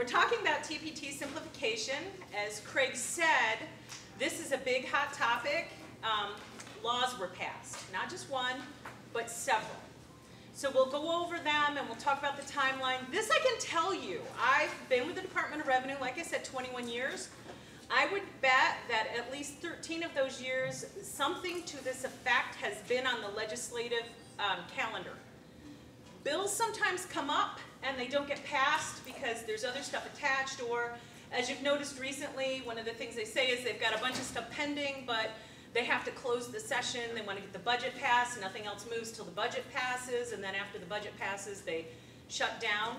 talking about TPT simplification. As Craig said, this is a big hot topic. Laws were passed, not just one, but several. So we'll go over them and we'll talk about the timeline. This I can tell you, I've been with the Department of Revenue, like I said, 21 years. I would bet that at least 13 of those years, something to this effect has been on the legislative calendar. Bills sometimes come up and they don't get passed because there's other stuff attached, or as you've noticed recently, one of the things they say is they've got a bunch of stuff pending, but they have to close the session, they want to get the budget passed, nothing else moves till the budget passes, and then after the budget passes, they shut down.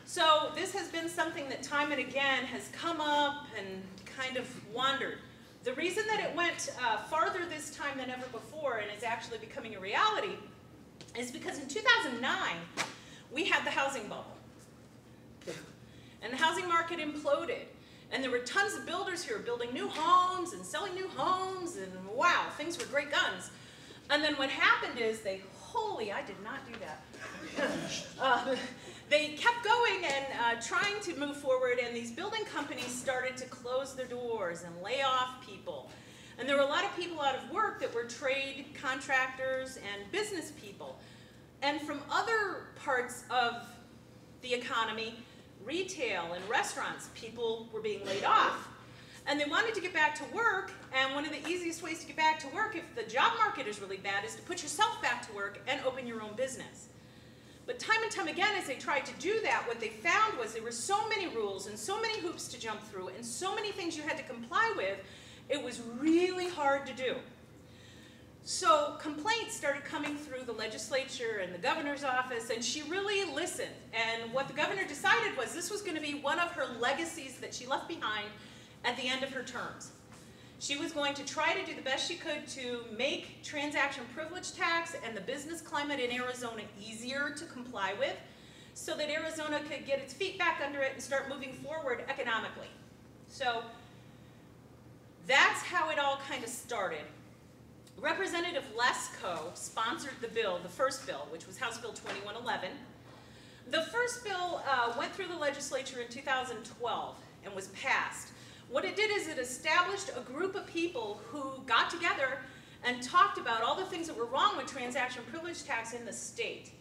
So this has been something that time and again has come up and kind of wandered. The reason that it went farther this time than ever before and is actually becoming a reality is because in 2009, we had the housing bubble. And the housing market imploded. And there were tons of builders here building new homes and selling new homes, and wow, things were great guns. And then what happened is I did not do that. They kept going and trying to move forward, and these building companies started to close their doors and lay off people. And there were a lot of people out of work that were trade contractors and business people. And from other parts of the economy, retail and restaurants, people were being laid off. And they wanted to get back to work, and one of the easiest ways to get back to work if the job market is really bad is to put yourself back to work and open your own business. But time and time again, as they tried to do that, what they found was there were so many rules and so many hoops to jump through and so many things you had to comply with, it was really hard to do. So complaints started coming through the legislature and the governor's office, and she really listened. And what the governor decided was this was going to be one of her legacies that she left behind at the end of her terms. She was going to try to do the best she could to make transaction privilege tax and the business climate in Arizona easier to comply with so that Arizona could get its feet back under it and start moving forward economically. So that's how it all kind of started. Representative Lesko sponsored the bill, the first bill, which was House Bill 2111. The first bill went through the legislature in 2012 and was passed. What it did is it established a group of people who got together and talked about all the things that were wrong with transaction privilege tax in the state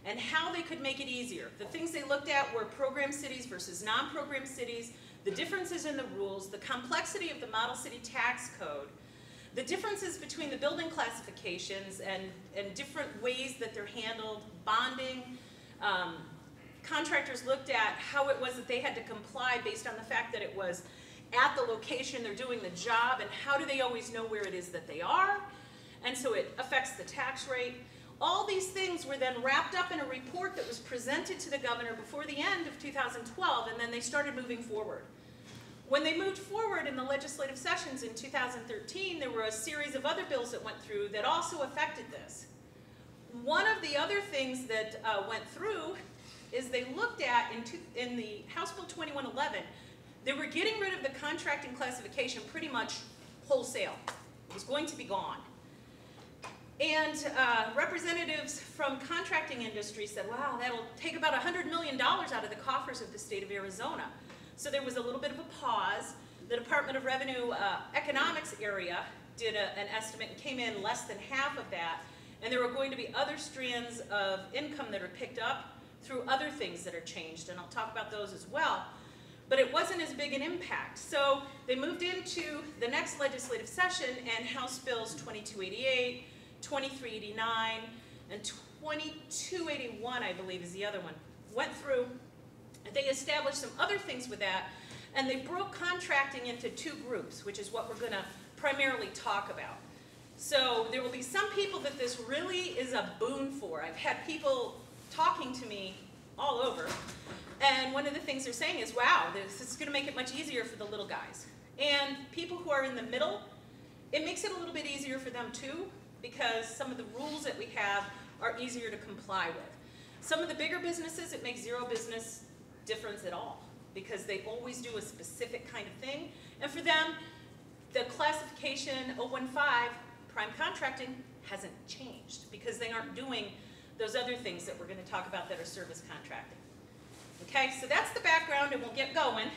and how they could make it easier. The things they looked at were program cities versus non-program cities, the differences in the rules, the complexity of the model city tax code, the differences between the building classifications and different ways that they're handled, bonding. Contractors looked at how it was that they had to comply based on the fact that it was at the location they're doing the job, and how do they always know where it is that they are, and so it affects the tax rate. All these things were then wrapped up in a report that was presented to the governor before the end of 2012, and then they started moving forward. When they moved forward in the legislative sessions in 2013, there were a series of other bills that went through that also affected this. One of the other things that went through is they looked at, in the House Bill 2111, they were getting rid of the contracting classification pretty much wholesale. It was going to be gone. And representatives from contracting industry said, wow, that'll take about $100 million out of the coffers of the state of Arizona. So there was a little bit of a pause. The Department of Revenue economics area did an estimate and came in less than half of that. And there were going to be other strands of income that are picked up through other things that are changed, and I'll talk about those as well. But it wasn't as big an impact. So they moved into the next legislative session, and House Bills 2288, 2389, and 2281, I believe is the other one, went through. They established some other things with that, and they broke contracting into two groups, which is what we're going to primarily talk about. So there will be some people that this really is a boon for. I've had people talking to me all over, and one of the things they're saying is, wow, this is going to make it much easier for the little guys. And people who are in the middle, it makes it a little bit easier for them too, because some of the rules that we have are easier to comply with. Some of the bigger businesses, it makes zero business difference at all, because they always do a specific kind of thing. And for them, the classification 015, prime contracting, hasn't changed, because they aren't doing those other things that we're going to talk about that are service contracting. Okay, so that's the background and we'll get going.